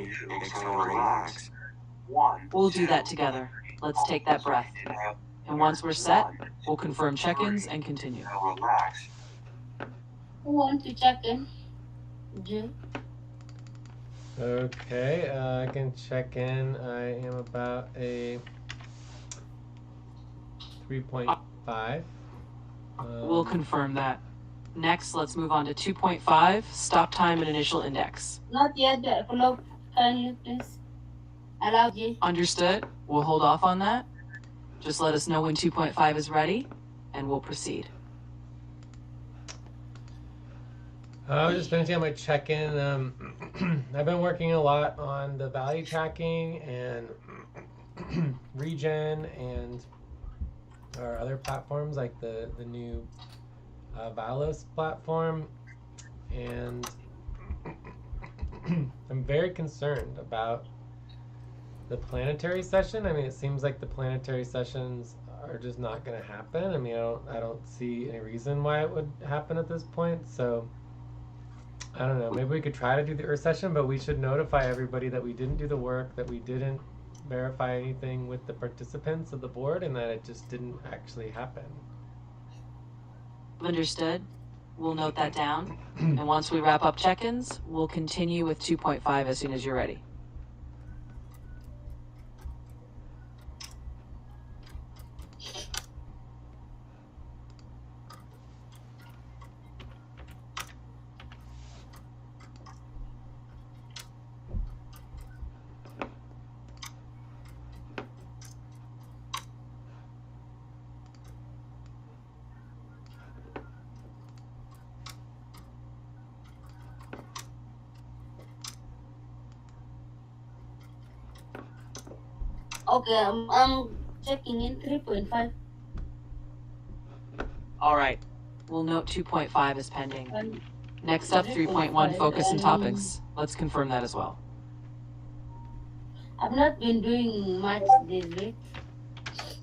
3, exhale, relax. We'll do that together. Let's take that breath. And once we're set, we'll confirm check-ins and continue. Relax. Who want to check in? Jill? Okay, I can check in. I am about a 3.5. We'll confirm that. Next, let's move on to 2.5, stop time and initial index. Not yet, the clock. Can you please allow Jill? Understood? We'll hold off on that. Just let us know when 2.5 is ready, and we'll proceed. I was just finishing up my check-in. I've been working a lot on the value tracking and regen and our other platforms like the new Valos platform, and I'm very concerned about the planetary session. I mean, it seems like the planetary sessions are just not going to happen. I mean, I don't see any reason why it would happen at this point. So I don't know. Maybe we could try to do the Earth session, but we should notify everybody that we didn't do the work, that we didn't verify anything with the participants of the board, and that it just didn't actually happen. Understood? We'll note that down. And once we wrap up check-ins, we'll continue with 2.5 as soon as you're ready. Okay, I'm checking in 3.5. All right. We'll note 2.5 is pending. And Next up, 3.1, focus and topics. Let's confirm that as well. I've not been doing much this week.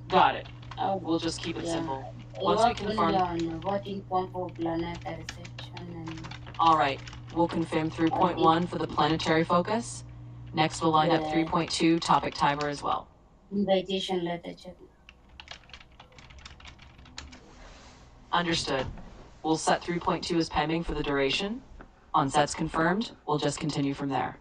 Got it. I'll We'll just keep it Yeah. simple. Once we work confirm... only on voting form for planetary section and All right. We'll confirm 3.1 for the planetary focus. Next, we'll line up Yeah. 3.2, topic timer as well. invitation letter check. Understood. We'll set 3.2 as pending for the duration. On sets confirmed, we'll just continue from there.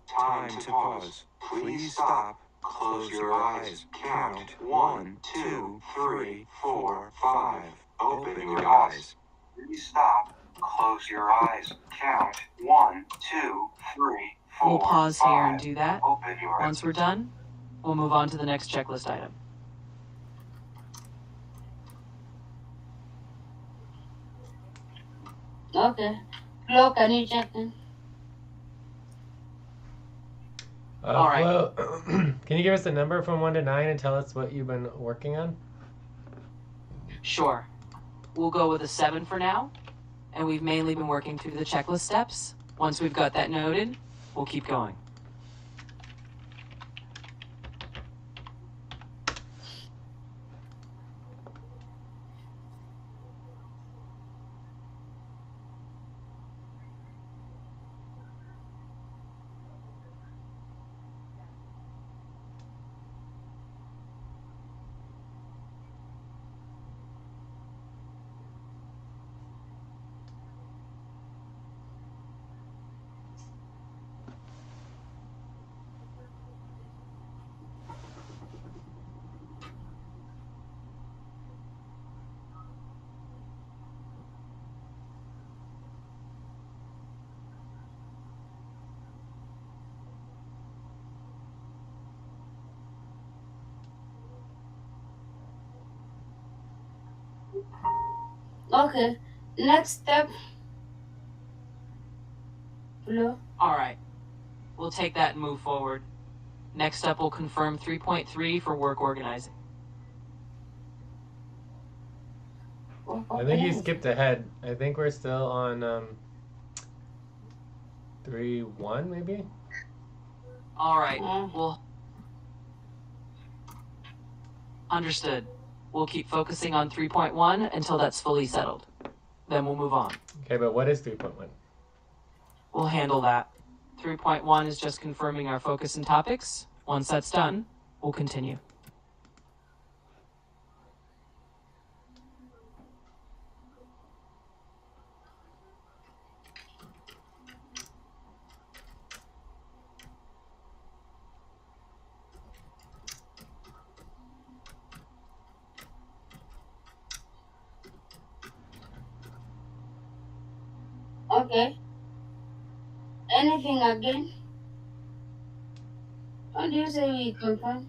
Time to pause. Please stop. Close your eyes. Count 1, 2, 3, 4, 5. Open your eyes. Please stop. Close your eyes. Count 1, 2, 3, 4. We'll pause here and 5. do that. Open your eyes. Once we're done, we'll move on to the next checklist item. Okay. Flo, can you check in? All right. Flo, can you give us a number from 1 to 9 and tell us what you've been working on? Sure. We'll go with a 7 for now, and we've mainly been working through the checklist steps. Once we've got that noted, we'll keep going. Okay. Next step. Flo. All right. We'll take that and move forward. Next up, we'll confirm 3.3 for work organizing. I think you skipped ahead. I think we're still on 3.1 maybe? All right. Yeah. We'll... Understood. We'll keep focusing on 3.1 until that's fully settled. Then we'll move on. Okay, but what is 3.1? We'll handle that. 3.1 is just confirming our focus and topics. Once that's done, we'll continue. Okay. Anything again? What do you say we confirm?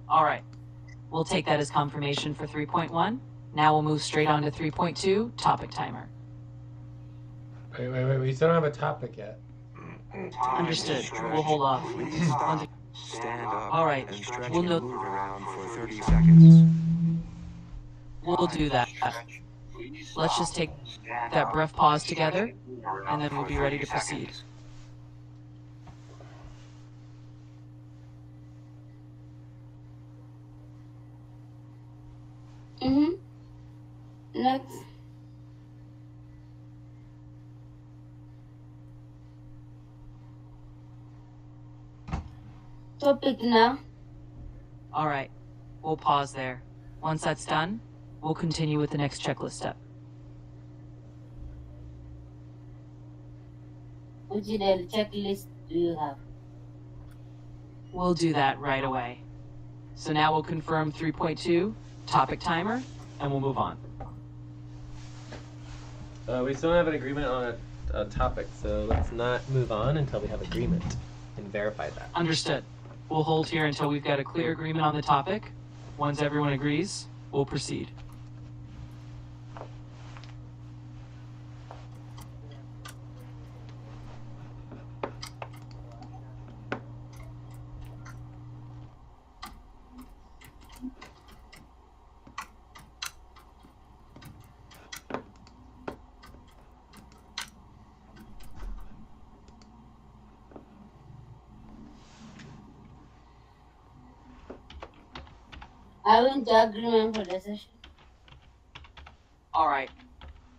All right. We'll take that as confirmation for 3.1. Now we'll move straight on to 3.2, topic timer. Wait. We still don't have a topic yet. Understood. We'll hold off. Please stop. Stand up. All right. And stretch We'll and note- move around for 30 seconds. We'll do that. Let's just take that brief pause together, and then we'll be ready to proceed. Next. Topic now. All right. We'll pause there. Once that's done, we'll continue with the next checklist step. Which checklist do you have? We'll do that right away. So now we'll confirm 3.2, topic timer, and we'll move on. We still don't have an agreement on a topic, so let's not move on until we have agreement and verify that. Understood. We'll hold here until we've got a clear agreement on the topic. Once everyone agrees, we'll proceed. I went to agreement for the session. All right.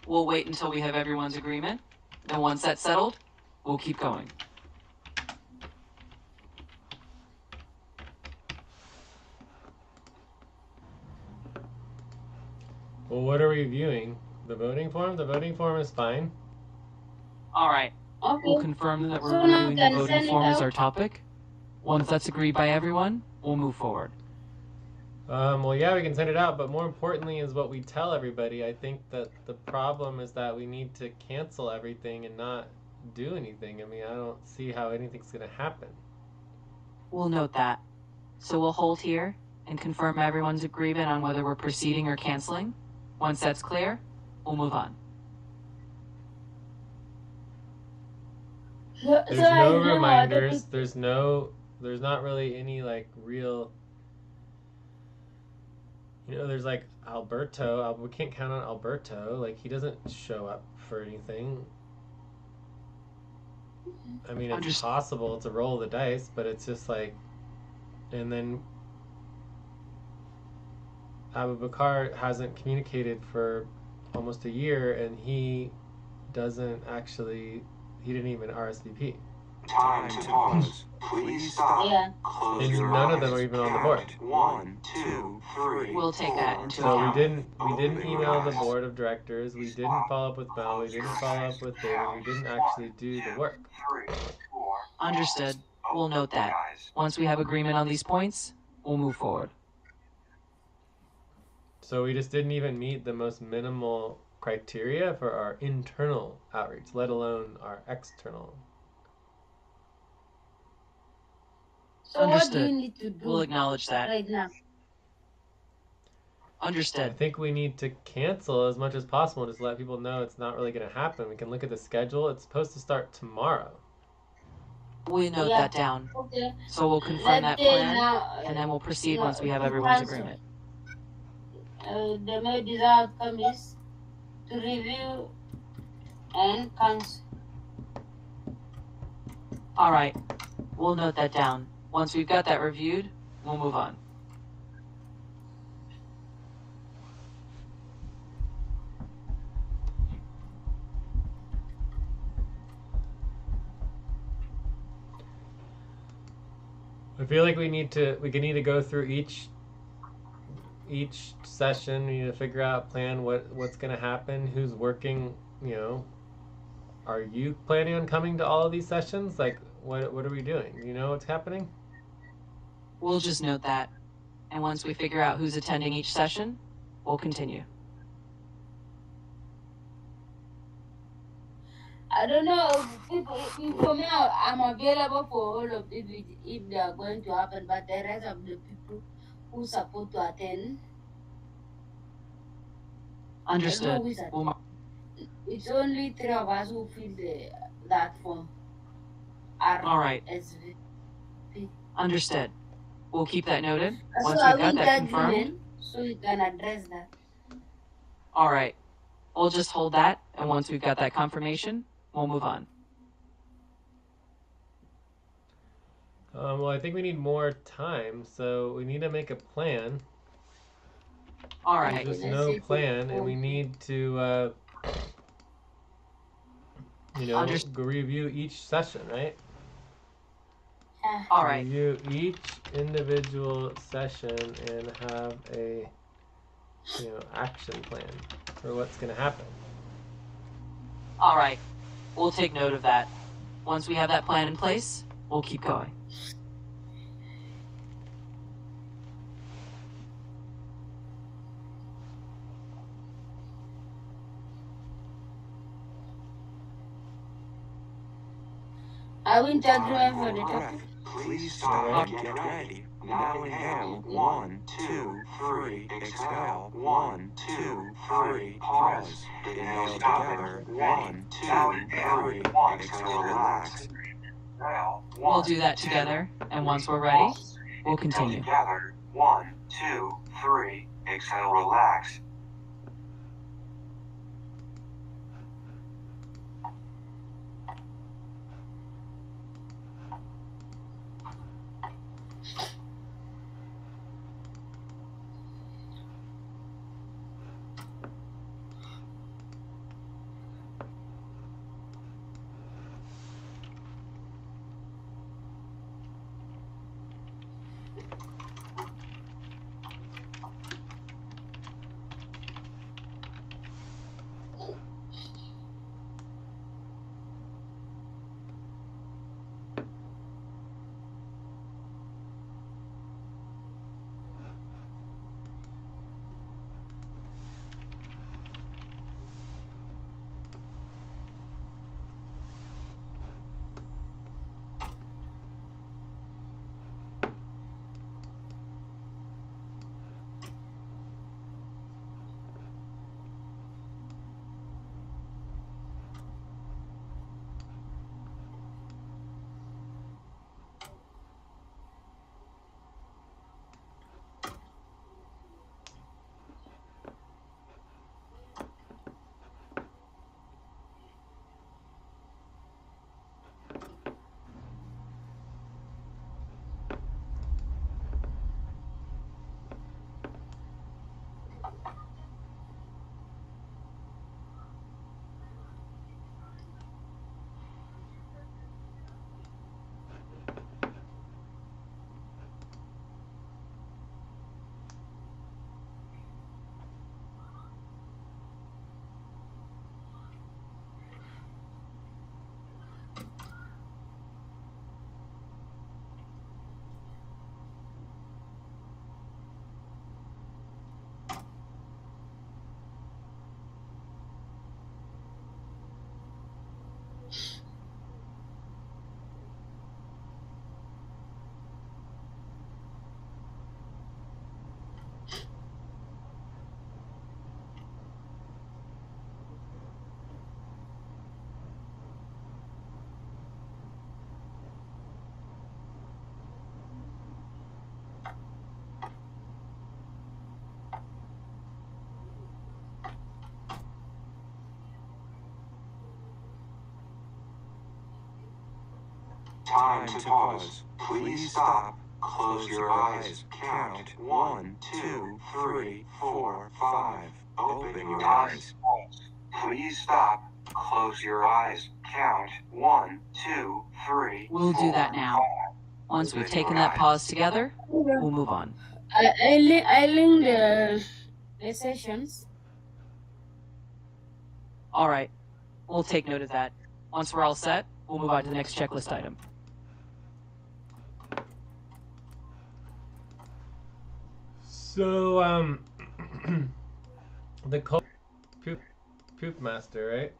We'll wait until we have everyone's agreement. Then once that's settled, we'll keep going. Well, what are we viewing? The voting form? The voting form is fine. All right. Okay. We'll confirm that we're So now reviewing the can voting send it form as out. our topic. Once that's agreed by everyone, we'll move forward. Well, yeah, we can send it out, but more importantly is what we tell everybody. I think that the problem is that we need to cancel everything and not do anything. I mean, I don't see how anything's going to happen. We'll note that. So we'll hold here and confirm everyone's agreement on whether we're proceeding or canceling. Once that's clear, we'll move on. There's no reminders. There's not really any like real, there's like Alberto. We can't count on Alberto. Like, he doesn't show up for anything. I mean, it's possible to roll the dice, but it's just like, and then Abu Bakr hasn't communicated for almost a year, and he didn't even RSVP. Time to pause. Please stop. Yeah. Close And your none eyes. of them are even on the board. Count. 1, 2, 3. We'll take that into So account. we didn't email the board of directors. We didn't follow up with Mel. We didn't follow up with David. We didn't actually do the work. 3, 4. Understood. We'll note that. Once we have agreement on these points, we'll move forward. So we just didn't even meet the most minimal criteria for our internal outreach, let alone our external. So what do Understood. you need to do We'll acknowledge that. right now? I Understood. think we need to cancel as much as possible and just let people know it's not really going to happen. We can look at the schedule. It's supposed to start tomorrow. We note Yeah. that down. Okay. So we'll confirm that Let's say plan, now, and then we'll proceed no, once we have to everyone's cancel. agreement. The main outcome is to review and cancel. All right. We'll note that down. Once we've got that reviewed, we'll move on. I feel like we need to go through each session. We need to figure out, plan what's going to happen, who's working. Are you planning on coming to all of these sessions? Like, what are we doing? You know what's happening? We'll just note that. And once we figure out who's attending each session, we'll continue. I don't know if for me, I'm available for all of it if they are going to happen, but the rest of the people who support to attend, I don't know Understood. who is attending. We'll It's only 3 of us who fill that form. All right. RSVP. Understood. We'll keep that noted. Once So I we've got will that tag confirmed. you in so you can address that. All right. We'll just hold that, and once we've got that confirmation, we'll move on. Well, I think we need more time, so we need to make a plan. All right. There's just no plan, and we need to, review each session, right? All right. Review each individual session and have a, action plan for what's going to happen. All right. We'll take note of that. Once we have that plan in place, we'll keep going. I will tag you in for the Breath. topic. Please stop and get ready. Now inhale. 1, 2, 3. Exhale. 1, 2, 3. Pause. Inhale together. 1, 2, 3. Exhale. Relax. We'll do that together, and once we're ready, we'll continue. Together. 1, 2, 3. Exhale. Relax. Time to pause. Please stop. Close your eyes. Count. 1, 2, 3, 4, 5. Open your eyes. Please stop. Close your eyes. Count. 1, 2, 3. We'll do that now. Once we've taken that pause together, we'll move on. I link the sessions. All right, we'll take note of that. Once we're all set, we'll move on to the next checklist item. So, the poop master, right?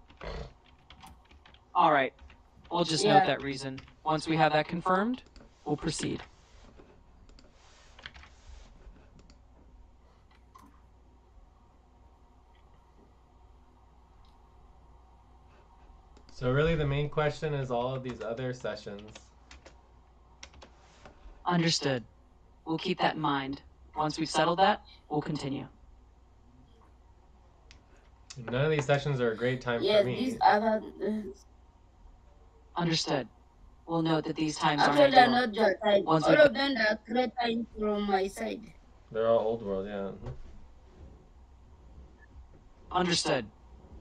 All right, we'll just note that reason. Once we have that confirmed, we'll proceed. So really the main question is all of these other sessions. Understood. We'll keep that in mind. Once we've settled that, we'll continue. None of these sessions are a great time for me. These other. Understood. We'll note that these times aren't Actually, they're ideal. not your side. Once All of them are great times from my side. They're all old world, yeah. Understood.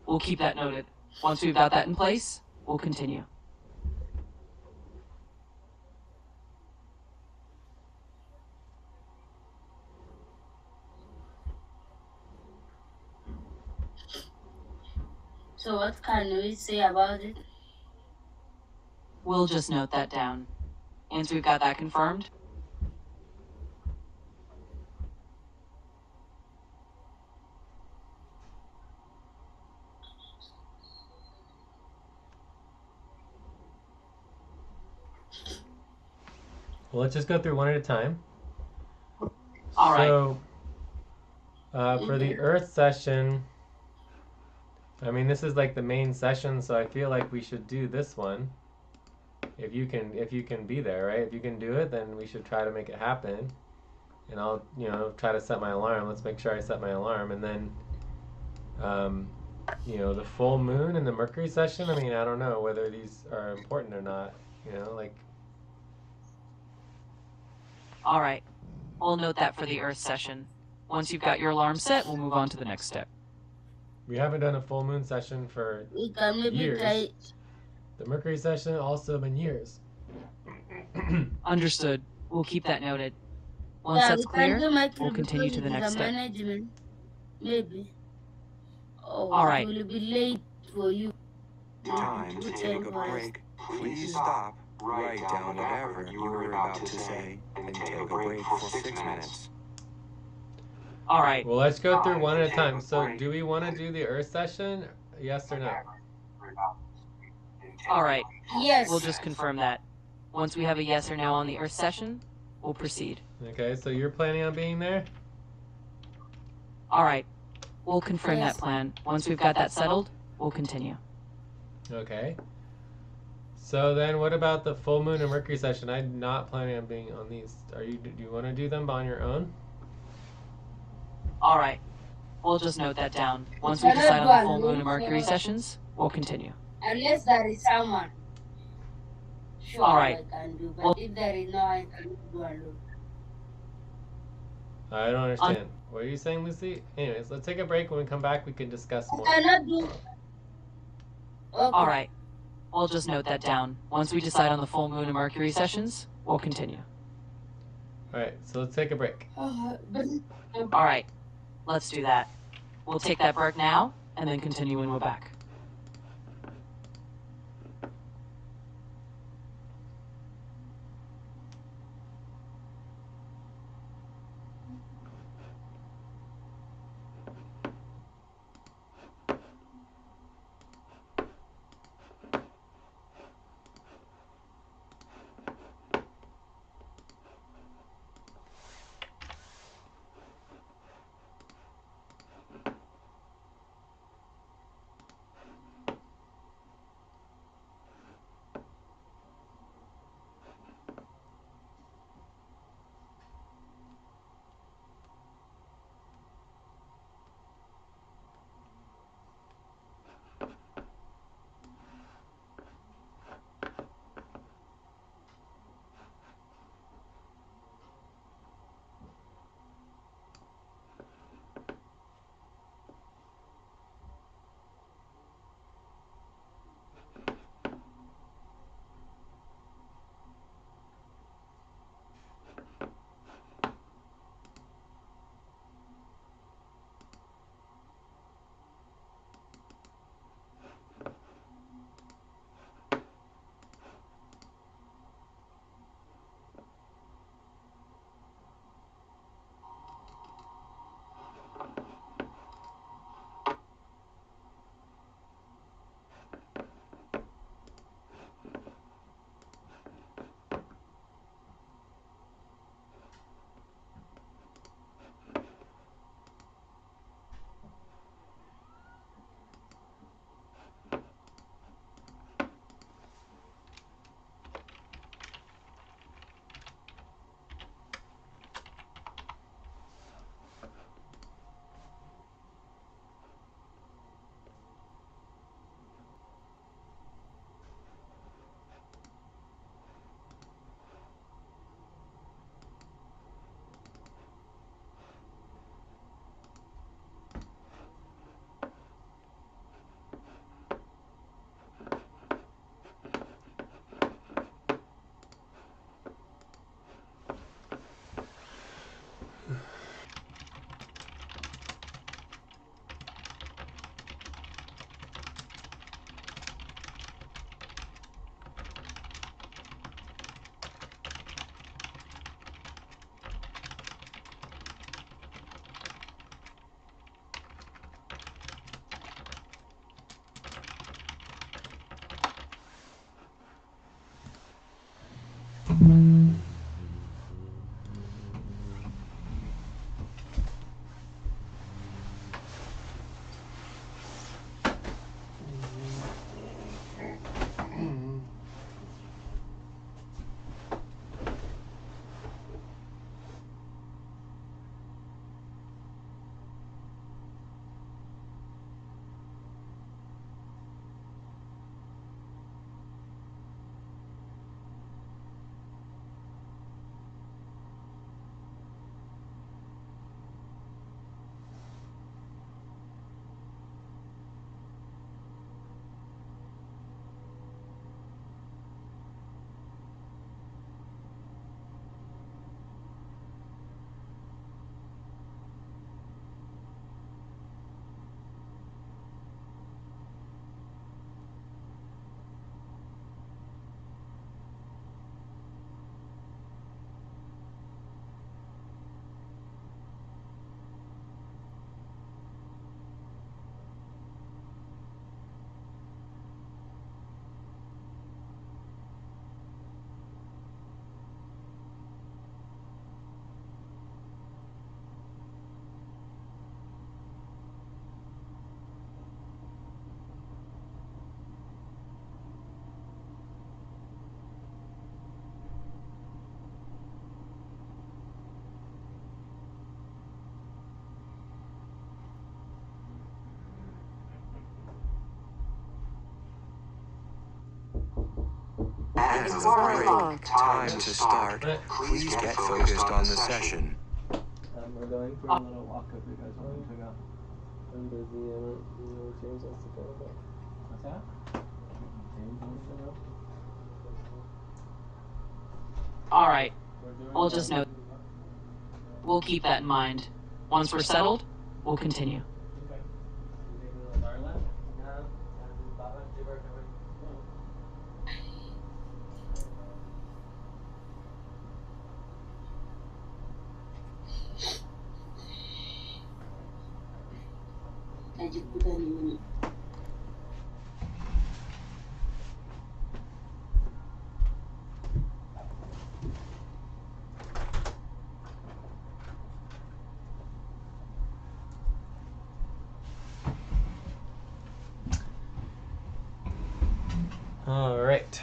We'll keep that noted. Once we've got that in place, we'll continue. So what can we say about it? We'll just note that down. Once we've got that confirmed, Well, let's just go through one at a time. All right. So, for the Earth session, I mean, this is like the main session, so I feel like we should do this one. If you can be there, right? If you can do it, then we should try to make it happen. And I'll, try to set my alarm. Let's make sure I set my alarm. And then, the full moon and the Mercury session, I mean, I don't know whether these are important or not, All right. We'll note that for the Earth session. Once you've got your alarm set, we'll move on to the next step. We haven't done a full moon session for We can maybe years. try. The Mercury session also been years. Understood. We'll keep that noted. Once that's clear, we'll continue to the next step. Management. Maybe. Oh, All right. It will be late for you. Time to take a break. Please stop, write down whatever you were about to say, and take a break for 6 minutes. All right. Well, let's go through one at a time. So, do we want to do the Earth session? Yes or no? All right. Yes. We'll just confirm that. Once we have a yes or no on the Earth session, we'll proceed. Okay, so you're planning on being there? All right. We'll confirm that plan. Once we've got that settled, we'll continue. Okay. So then what about the full moon and Mercury session? I'm not planning on being on these. Do you want to do them on your own? All right. We'll just note that down. Once we decide on the full moon and Mercury sessions, we'll continue. Unless there is someone. Sure, All right. I can do, but if there is no, I can do alone. I don't understand. What are you saying, Lucy? Anyways, let's take a break. When we come back, we can discuss more. I cannot do. Okay. All right. We'll just note that down. Once we decide on the full moon and Mercury sessions, we'll continue. All right, so let's take a break. All right. Let's do that. We'll take that break now, and then continue when we're back. As of break, time to start. Please get focused on the session. We're going for a little walk if you guys want to go. I'm busy. James wants to go. But... What's that? James wants to go. All right. We'll just note. We'll keep that in mind. Once we're settled, we'll continue. najikuta nini All right.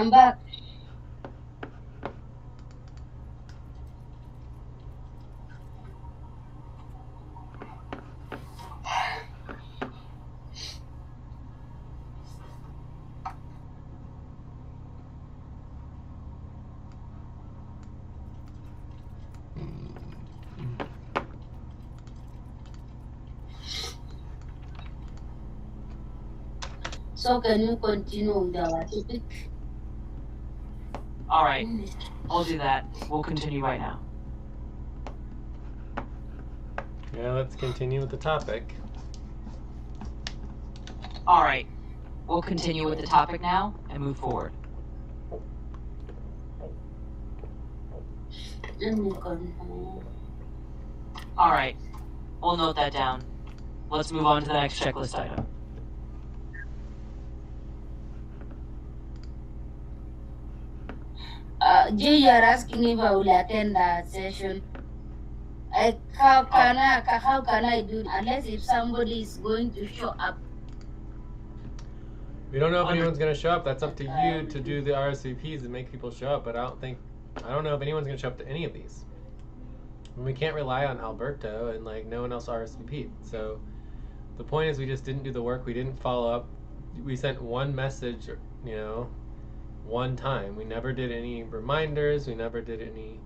I'm back. So can you continue with our topic? All right. I'll do that. We'll continue right now. Yeah, let's continue with the topic. All right. We'll continue with the topic now and move forward. Let me confirm. All right. We'll note that down. Let's move on to the next checklist item. Jay, you are asking if I will attend that session. How can I do it unless if somebody is going to show up? We don't know if anyone's going to show up. That's up to you to do the RSVPs and make people show up. But I don't know if anyone's going to show up to any of these. And we can't rely on Alberto and like no one else RSVP'd. So the point is we just didn't do the work. We didn't follow up. We sent one message, one time. We never did any reminders. We never did any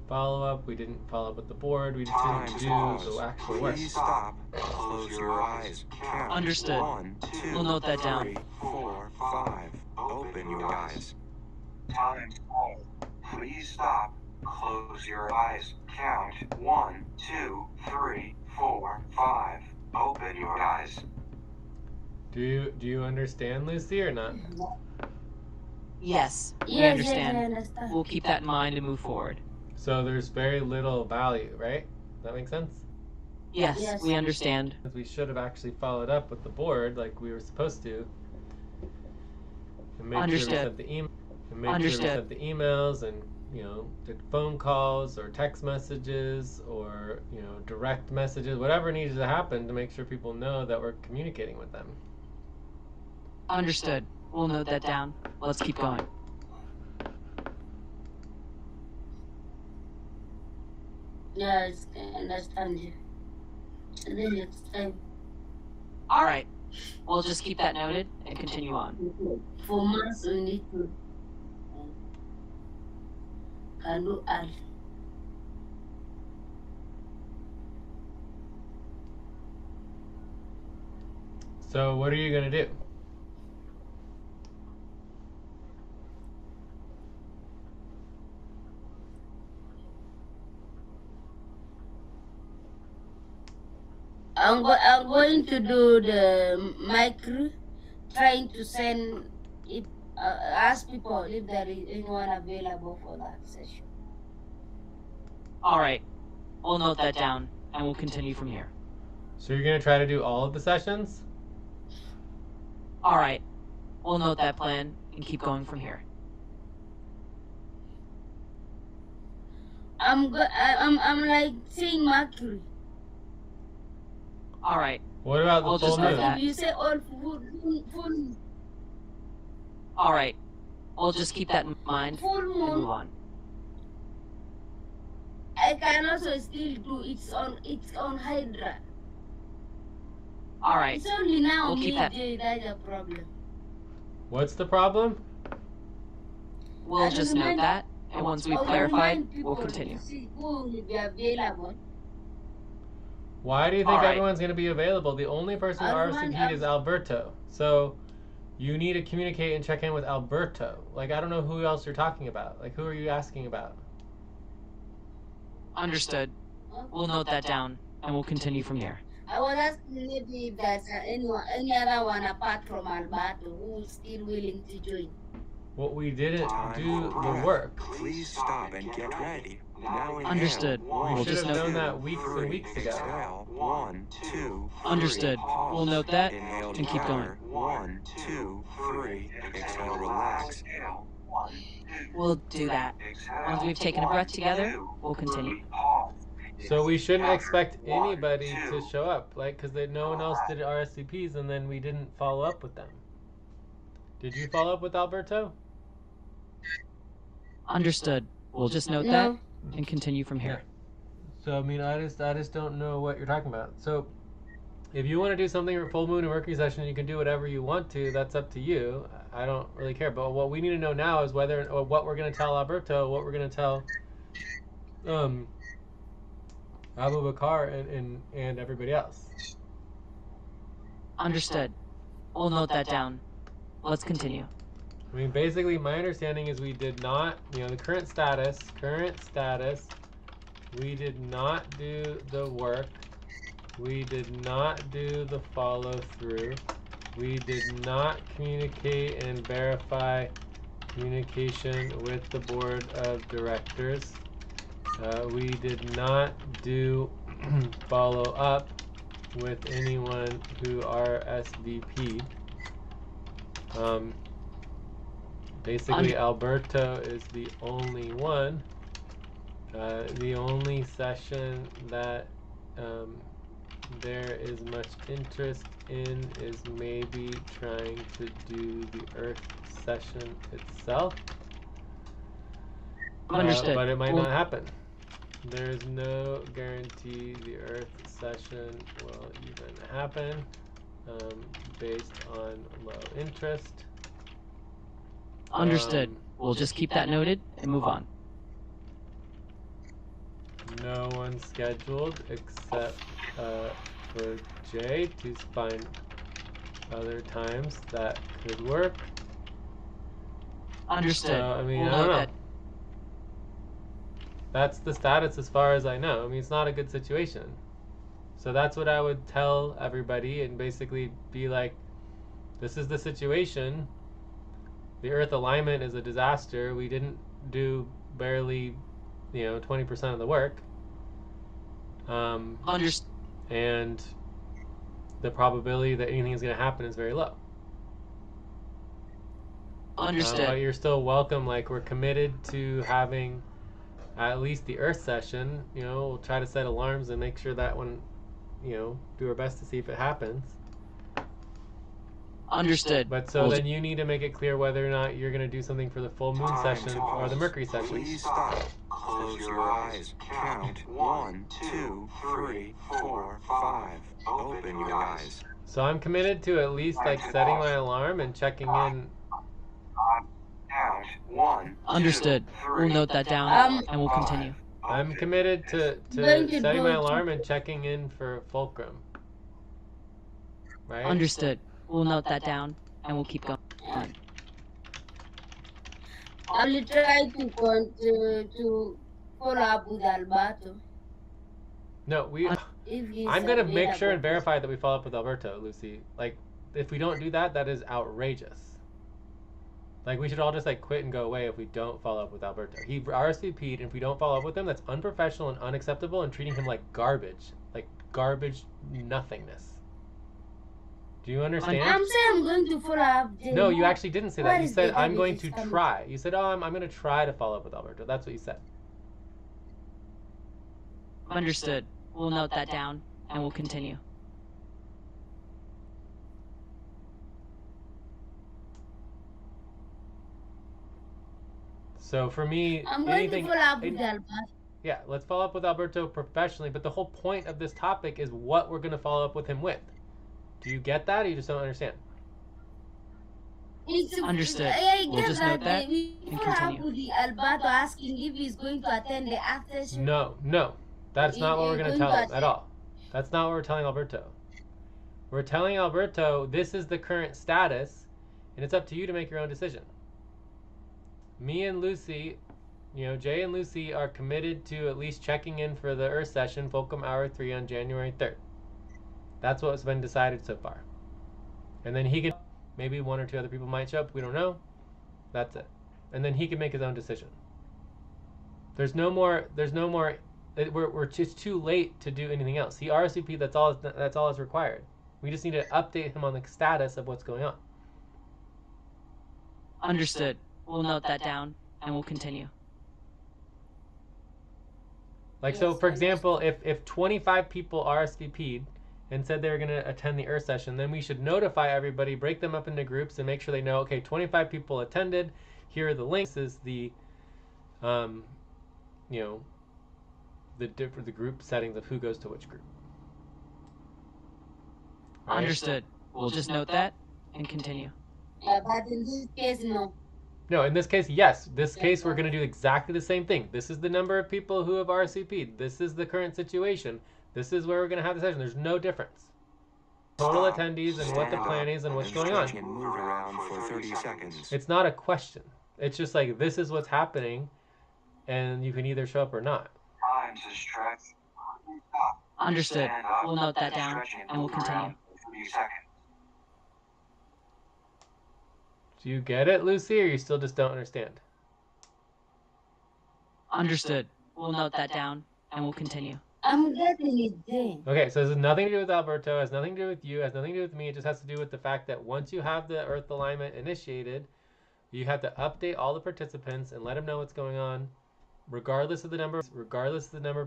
follow-up. We didn't follow up with the board. We just didn't do the actual work. Please stop. Close your eyes. Count. Understood. 1, 2, We'll note that down. 3, 4, 5. Open your eyes. Time to pause. Please stop. Close your eyes. Count. 1, 2, 3, 4, 5. Open your eyes. Do you understand, Lucy, or not? Yes, we Yes, understand. I understand. We'll keep that in mind and move forward. So there's very little value, right? Does that make sense? Yes, Yes. we understand. We should have actually followed up with the board like we were supposed to. And make sure we Understood. sent the email. And make Understood. sure we sent the emails and did phone calls or text messages or direct messages, whatever needed to happen to make sure people know that we're communicating with them. Understood. We'll note that down. Let's keep going. Yes, I understand you. And then next time, All right. We'll just keep that noted and continue on. for months we need to can do early. So what are you going to do? I'm going to do the micro, trying to send if ask people if there is anyone available for that session. All right. We'll note that down and we'll continue from here. So you're going to try to do all of the sessions? All right. We'll note that plan and keep going from here. I'm like saying Mercury. All right. What about the We'll full just note moon? that. You say all full All right. We'll just keep that in mind full and moon. move on. I can also still do it's on Hydra. All right. It's only now We'll keep that. midday that's a problem. What's the problem? We'll I just remind- note that, and once we've I will clarified, remind people we'll continue. to see who will be available. Why do you All think right. everyone's going to be available? The only person who RSVP'd is Alberto. So you need to communicate and check in with Alberto. Like, I don't know who else you're talking about. Like, who are you asking about? Understood. We'll note that down, and we'll continue from here. I was asking maybe if there's any other one apart from Alberto who is still willing to join. Well, we didn't Time do for the breath. work. Please stop and get ready. Now inhale. Understood. One, We'll should just have note known two, that weeks and three. weeks ago. Exhale. 1, 2, 3. Understood. Pause. We'll note that Inhale and keep together. 1, 2, 3. Exhale, relax. We'll do that. Once we've taken a breath together, we'll continue. So we shouldn't expect anybody to show up, like, because no one else did RSVPs, and then we didn't follow up with them. Did you follow up with Alberto? Understood. We'll just note No. that and continue from here. So I mean, I just don't know what you're talking about. So if you want to do something for full moon and Mercury session, you can do whatever you want to. That's up to you. I don't really care. But what we need to know now is whether or what we're going to tell Alberto, what we're going to tell Abu Bakar and everybody else. Understood. We'll note that down. Let's continue. I mean, basically, my understanding is we did not, the current status, we did not do the work. We did not do the follow through. We did not communicate and verify communication with the board of directors. We did not do follow up with anyone who RSVP'd. Basically, Alberto is the only one. The only session that there is much interest in is maybe trying to do the Earth session itself. Understood. But it might not happen. There is no guarantee the Earth session will even happen based on low interest. Understood. We'll just keep that noted and move on. No one scheduled except for Jay to find other times that could work. Understood. So, I mean, We'll I don't note know. that. That's the status as far as I know. I mean, it's not a good situation. So that's what I would tell everybody and basically be like, this is the situation. The Earth alignment is a disaster. We didn't do barely, 20% of the work. And the probability that anything is going to happen is very low. Understood. But you're still welcome. Like, we're committed to having at least the Earth session. We'll try to set alarms and make sure that when, do our best to see if it happens. Understood. But so then you need to make it clear whether or not you're going to do something for the full moon session or the Mercury session. Please stop. Close your eyes. Count 1, 2, 3, 4, 5. Open your eyes. So I'm committed to at least like setting my alarm and checking in. Count 1. Understood. We'll note that down and we'll continue. I'm committed to setting my alarm and checking in for fulcrum. Right? Understood. We'll note that down and we'll keep going. I'll try to follow up with Alberto. No, I'm going to make sure and verify that we follow up with Alberto, Lucy. Like, if we don't do that, that is outrageous. Like, we should all just, like, quit and go away if we don't follow up with Alberto. He RSVP'd, and if we don't follow up with him, that's unprofessional and unacceptable and treating him like garbage. Like, garbage nothingness. Do you understand? I'm saying I'm going to follow up. No, you actually didn't say that. You said, I'm going to try. You said, I'm going to try to follow up with Alberto. That's what you said. Understood. We'll note that down and we'll continue. So for me, I'm going to follow up with Alberto. Yeah, let's follow up with Alberto professionally, but the whole point of this topic is what we're going to follow up with him with. Do you get that, or you just don't understand? Understood. We'll just note that and continue. With the Alberto asking if he's going to attend the after show. No. That's not what we're going to tell him at all. That's not what we're telling Alberto. We're telling Alberto this is the current status, and it's up to you to make your own decision. Me and Lucy, Jay and Lucy are committed to at least checking in for the Earth session, Fulcrum Hour 3 on January 3rd. That's what's been decided so far. And then he can, maybe one or two other people might show up, we don't know. That's it. And then he can make his own decision. There's no more, we're just too late to do anything else. He RSVP, that's all that's required. We just need to update him on the status of what's going on. Understood. We'll note that down and we'll continue. Like, so for example, if 25 people RSVP'd and said they were going to attend the Earth session, then we should notify everybody, break them up into groups, and make sure they know, okay, 25 people attended, here are the links, this is the, the group settings of who goes to which group. Right? Understood. We'll just note that and continue. But in this case, no. No, in this case, yes. This case, we're going to do exactly the same thing. This is the number of people who have RSVP'd. This is the current situation. This is where we're going to have the session. There's no difference. Total attendees and what the plan is and what's going on. And move around for 30 seconds. It's not a question. It's just like, this is what's happening, and you can either show up or not. Time to stretch. Understood. We'll note that down and we'll continue. 30 seconds. Do you get it, Lucy, or you still just don't understand? Understood. We'll note that down and we'll continue. I'm getting it then. Okay, so this has nothing to do with Alberto, has nothing to do with you, has nothing to do with me. It just has to do with the fact that once you have the Earth alignment initiated, you have to update all the participants and let them know what's going on, regardless of the number of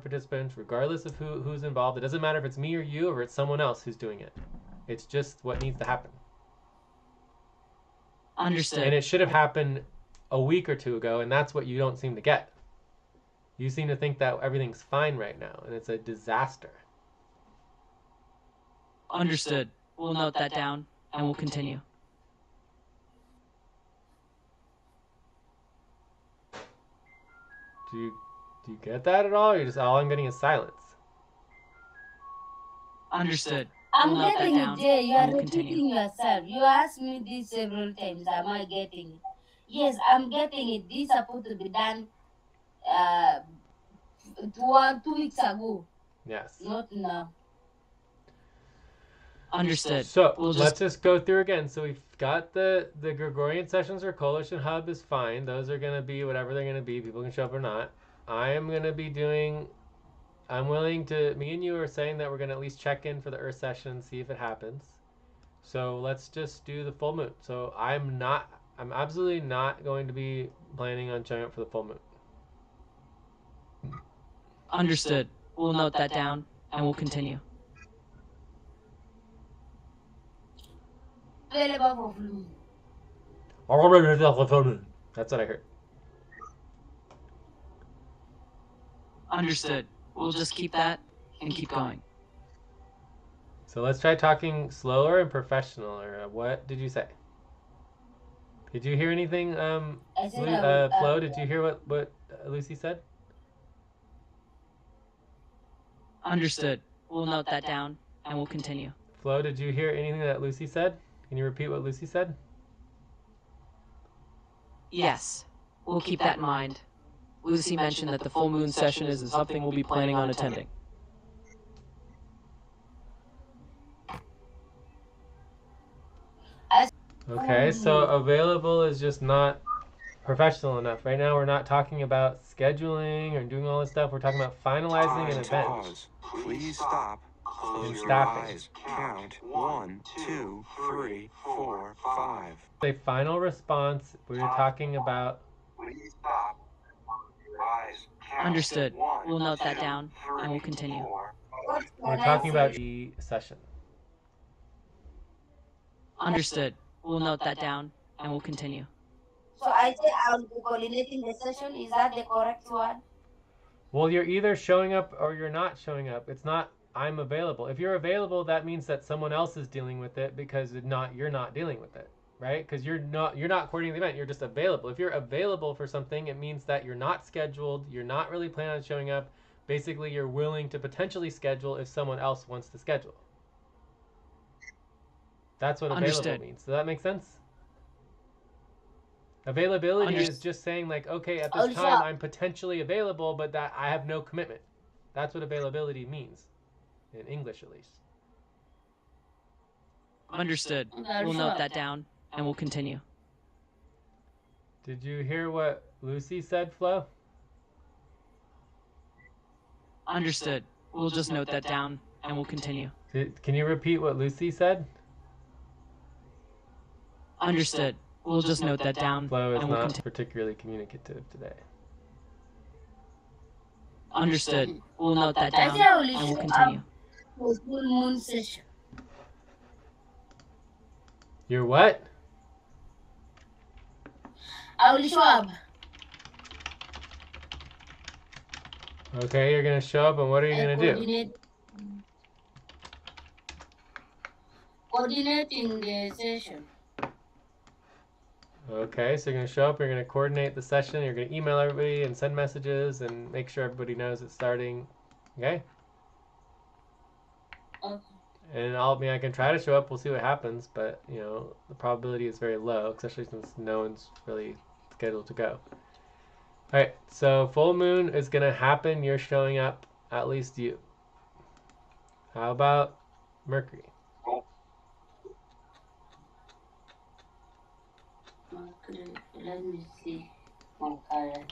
participants, regardless of who's involved. It doesn't matter if it's me or you or it's someone else who's doing it. It's just what needs to happen. Understood. And it should have happened a week or two ago, and that's what you don't seem to get. You seem to think that everything's fine right now, and it's a disaster. Understood. We'll note that down and we'll continue. Do you get that at all? Or you're just, all I'm getting is silence. Understood. I'm We'll note that getting it, down Jay. You and are we'll repeating continue. yourself. You asked me this several times. Am I getting it? Yes, I'm getting it. This is supposed to be done 2 weeks ago. Yes. Not now. Understood. So We'll let's just go through again. So we've got the Gregorian sessions or Coalition Hub is fine. Those are going to be whatever they're going to be. People can show up or not. I am going to be doing, I'm willing to, me and you are saying that we're going to at least check in for the Earth session, see if it happens. So let's just do the full moon. So I'm absolutely not going to be planning on showing up for the full moon. Understood. We'll note that down and we'll continue. Available for flu. That's what I heard. Understood. We'll just keep that and keep going. So let's try talking slower and professional. Or what did you say? Did you hear anything, I said Flo? Did you hear what Lucy said? Understood. We'll note that down and we'll continue. Flo, did you hear anything that Lucy said? Can you repeat what Lucy said? Yes. We'll keep that in mind. Lucy mentioned that the full moon session isn't something we'll be planning on attending. Okay, so available is just not professional enough. Right now we're not talking about scheduling or doing all this stuff. We're talking about finalizing an event. Pause. Please stop. Close And your stopping. eyes. Count 1, 2, 3, 4, 5. A final response, we're talking about. Please stop. Close your eyes. Count Understood. 1, We'll note that 2, down and we'll 3, continue. 4. We're talking about the session. Understood. We'll note that down and we'll continue. So I say I'll be coordinating the session. Is that the correct word? Well, you're either showing up or you're not showing up. It's not I'm available. If you're available, that means that someone else is dealing with it because you're not dealing with it, right? Because you're not coordinating the event. You're just available. If you're available for something, it means that you're not scheduled. You're not really planning on showing up. Basically, you're willing to potentially schedule if someone else wants to schedule. That's what available Understood. means. Does that make sense? Availability is just saying like, okay, at this time I'm potentially available, but that I have no commitment. That's what availability means, in English at least. Understood. We'll note that down and we'll continue. Did you hear what Lucy said, Flo? Understood. We'll just note that down and we'll continue. Can you repeat what Lucy said? Understood. We'll just note that down Flo is and we'll not continue. particularly communicative today. Understood. We'll note that I down say I will and we'll show continue. up for full moon session. You're what? I will show up. Okay, you're gonna show up, and what are you gonna do? Coordinating the session. Okay, so you're gonna show up. You're gonna coordinate the session. You're gonna email everybody and send messages and make sure everybody knows it's starting. Okay. Okay. And I can try to show up. We'll see what happens, but the probability is very low, especially since no one's really scheduled to go. All right, so full moon is gonna happen. You're showing up, at least you. How about Mercury? Let me see my calendar.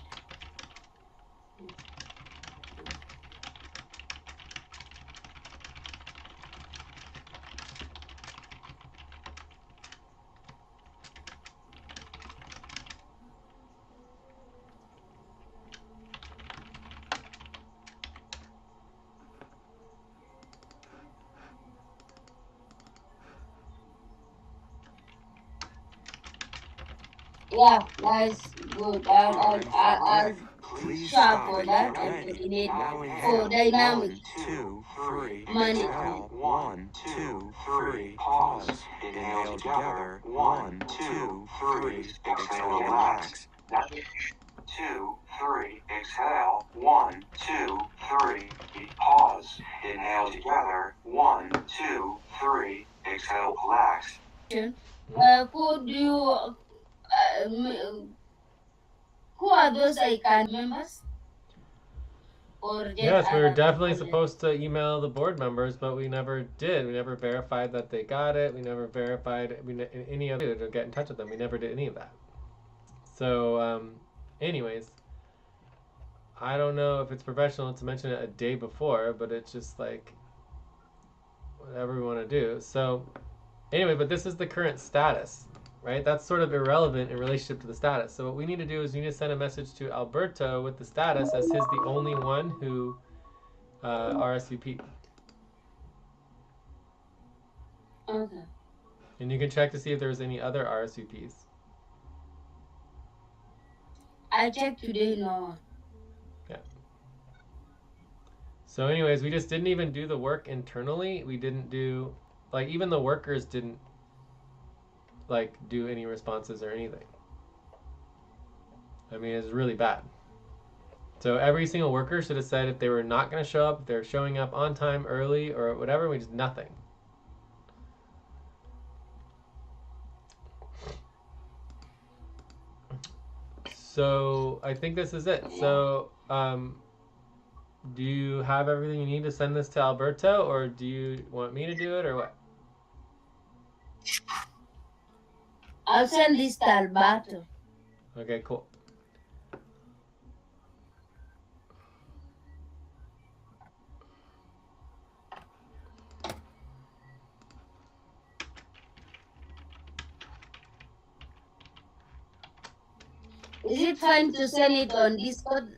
Yeah, that's good. I'll Please sharp stop for at that your and end. coordinate Now for inhale. dynamic. 1, 2, 3. Money. Exhale. 1, 2, 3. Pause. Inhale together. 1, 2, 3. Exhale. Relax. 2, 3. Exhale. 1, 2, 3. Pause. Inhale together. 1, 2, 3. Exhale. Relax. Could you who are those I can members? or just Yes, we were other definitely people? supposed to email the board members, but we never did. We never verified that they got it. We never verified any other to get in touch with them. We never did any of that. So, anyways, I don't know if it's professional to mention it a day before, but it's just like whatever we want to do. So, anyway, but this is the current status, right? That's sort of irrelevant in relationship to the status. So what we need to do is we need to send a message to Alberto with the status as he's the only one who RSVP. Okay. And you can check to see if there's any other RSVPs. I checked today, no. Yeah. So anyways, we just didn't even do the work internally. We didn't do, like, even the workers didn't, like, do any responses or anything. I mean, it's really bad. So every single worker should have said if they were not going to show up, if they're showing up on time, early, or whatever. We just nothing. So I think this is it. So do you have everything you need to send this to Alberto, or do you want me to do it, or what? I'll send this to Alberto. Okay, cool. Is it fine to send it on Discord?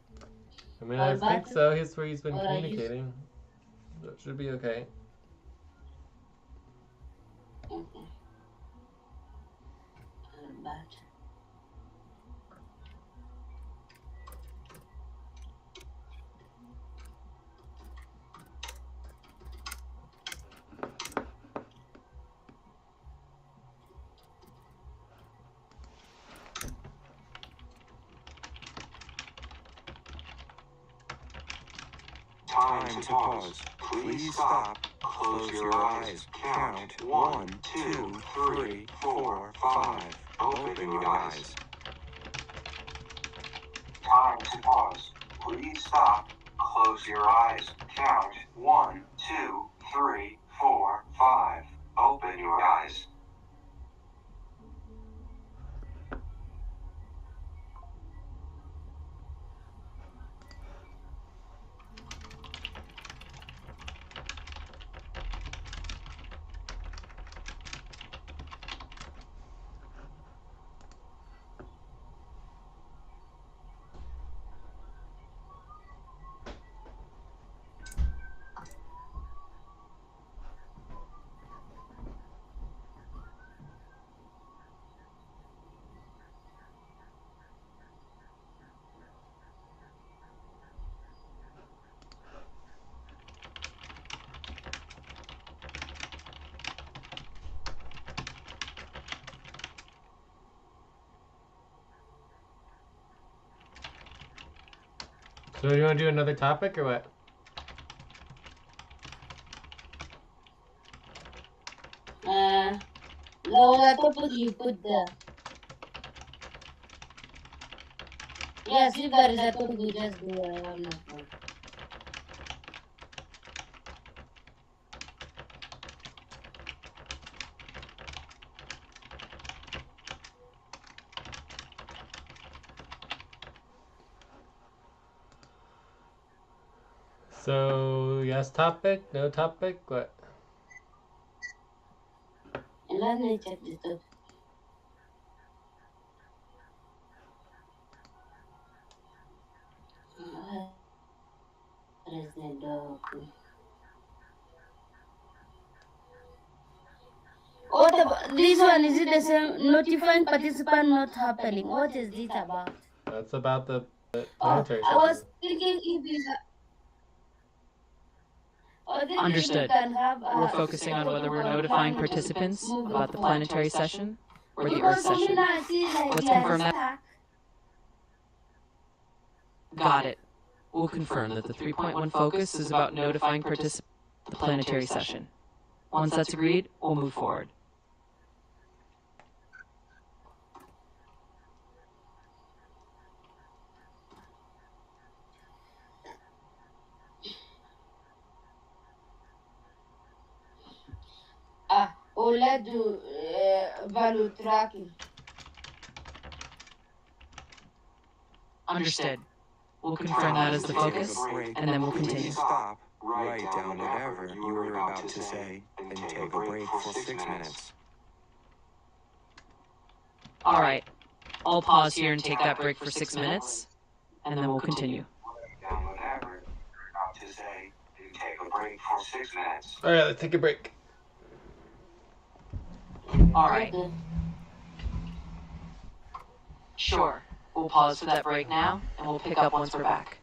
I mean, I think so. Here's where he's been communicating. That should be okay. Okay. Alberto. Time to pause. Please stop. Close your eyes. Count 1, 2, 3, 4, 5. Open your eyes. Time to pause. Please stop. Close your eyes. Count 1, 2, 3, 4, 5. Open your eyes. So do you want to do another topic or what? The topic you put there. Yes, if there is a topic, you just do it. So yes topic, no topic, what? And let me check the topic. Where is the dog? What about this one? Is it the same? Notifying participant not happening. What is this about? That's about the Oh, planetary I was session. thinking if we Understood. We're We're focusing on whether we're notifying participants about the planetary session or the Earth session. Let's confirm that. Got it. We'll confirm that the 3.1 focus is about notifying participants of the planetary session. Once that's agreed, we'll move forward. or let's do value tracking. Understood. We'll confirm that as the focus, and then we'll continue. Please stop, write down whatever you were about to say, and take a break for 6 minutes. All right. I'll pause here and take that break for 6 minutes, and then we'll continue. Write down whatever you're about to say, and take a break for 6 minutes. All right, let's take a break. All right. Okay. Sure. We'll pause for that break now, and we'll pick up once we're back.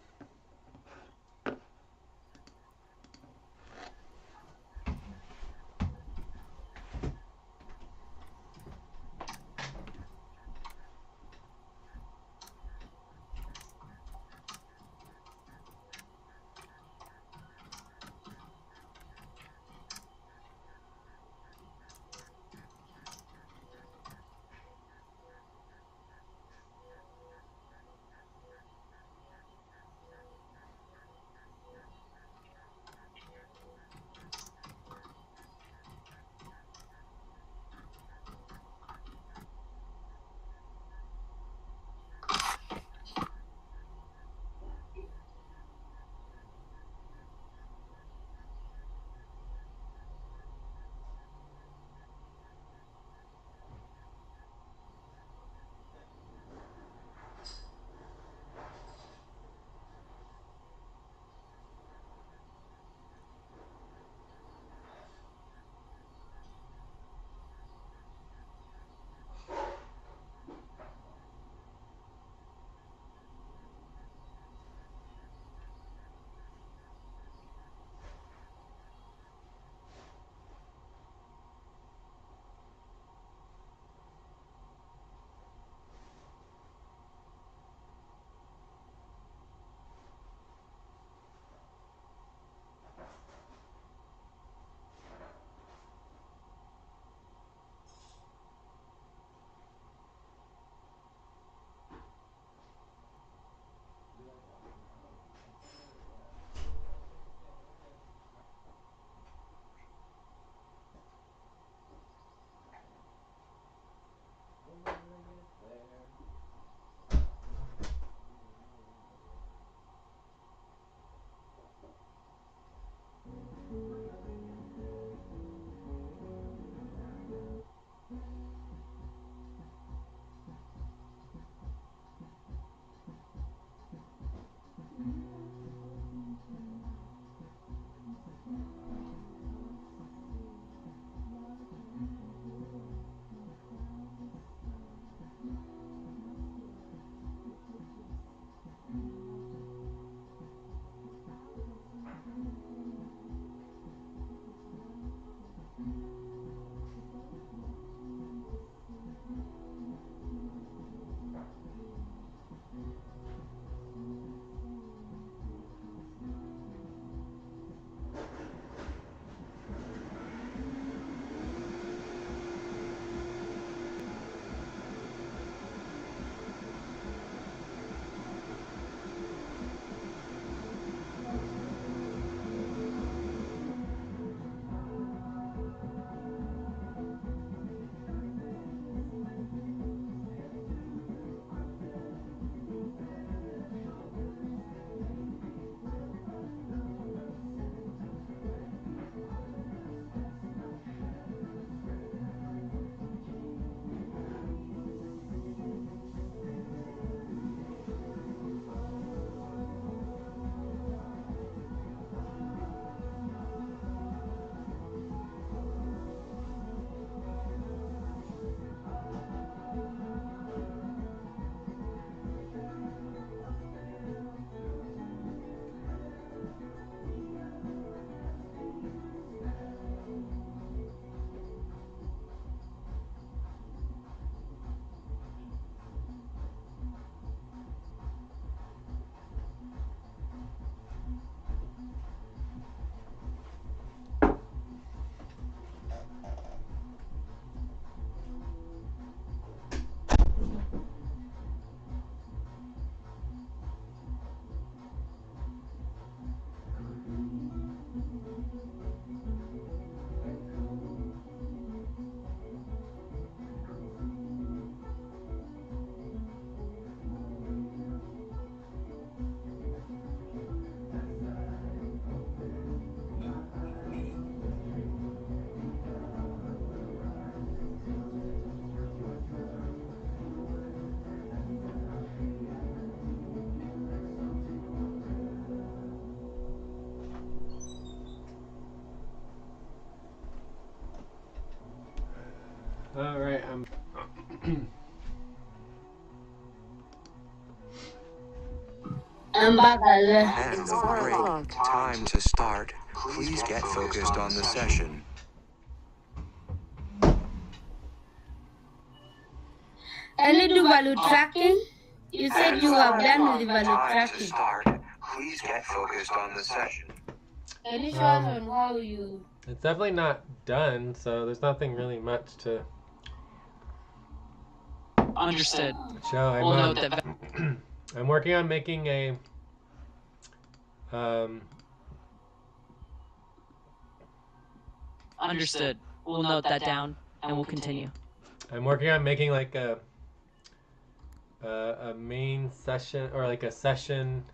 All right. I'm back again. And the break. Time to start. Please get focused on the session. Can you do value tracking? You said you have done with the value Time to tracking. start. Please get focused on the session. Can you show us on how you... It's definitely not done, so there's nothing really much to Understood. show. We'll note that. I'm working on making a Understood. We'll note that down and we'll continue. I'm working on making like a main session or like a session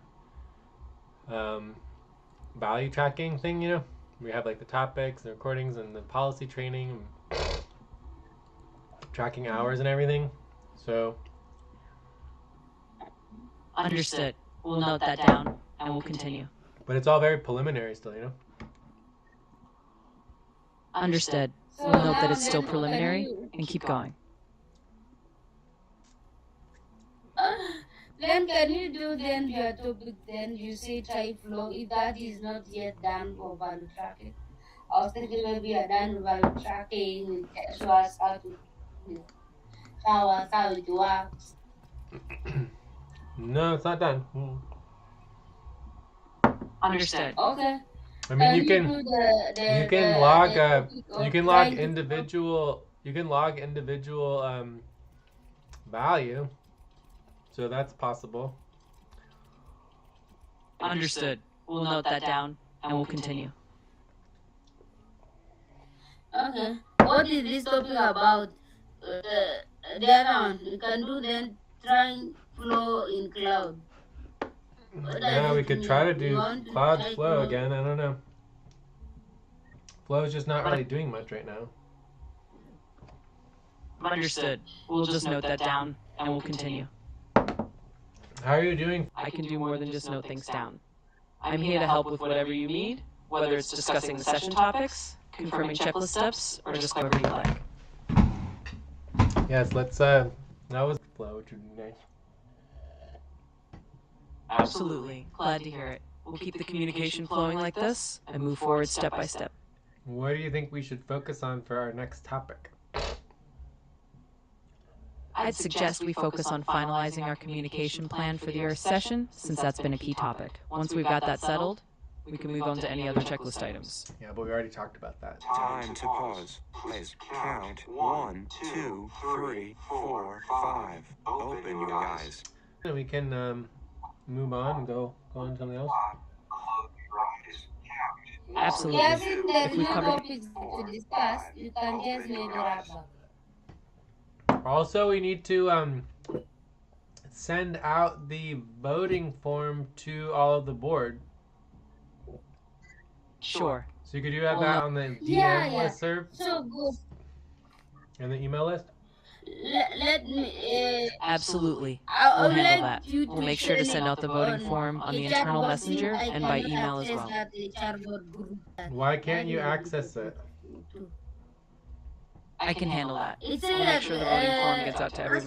value tracking thing, you know? We have like the topics, the recordings, and the policy training, and tracking hours and everything. So Understood. We'll note that down and we'll continue. but it's all very preliminary still, you know? Understood. We'll note that it's still preliminary and keep going. Then can you do then your topic, then you say type flow, if that is not yet done for value tracking? I was thinking maybe you're done with value tracking and show us how to, how it works. No, it's not done. Understood. Okay. I mean, you can do you can log individual value, so that's possible. Understood. We'll note that down and we'll continue. Okay. What is this topic about? The other one, you can do then trying flow in cloud. Yeah, we could try to do Cloud try Flow again. I don't know. Flow is just not really doing much right now. Understood. We'll just note that down and we'll continue. How are you doing? I can do more than just note things down. I'm here to help with whatever you need, whether it's discussing the session topics, confirming checklist steps, or just however you like. Yes, let's that was Flow, which would be nice. Absolutely. Glad to hear it. We'll keep the communication flowing like this and move forward step by step. What do you think we should focus on for our next topic? I'd suggest we focus on finalizing our communication plan for the Earth session, since that's been a key topic. Once we've got that settled, we can move on to any other checklist items. Yeah, but we already talked about that. Time to pause. Please count 1, 2, 3, 4, 5. Open your eyes. And we can move on and go on to something else. Absolutely. Yeah, since there If is we've no covered topics to discuss, you can just maybe wrap up. Also, we need to send out the voting form to all of the board. Sure. So you could do that on the DM Yeah. listserv So good. and the email list. Let me. Absolutely. I'll We'll handle let that. you We'll make sure to send out the voting form on the internal messenger and by email as well. Why can't you access it? I can handle that. It's We'll make sure the voting form gets out to everybody.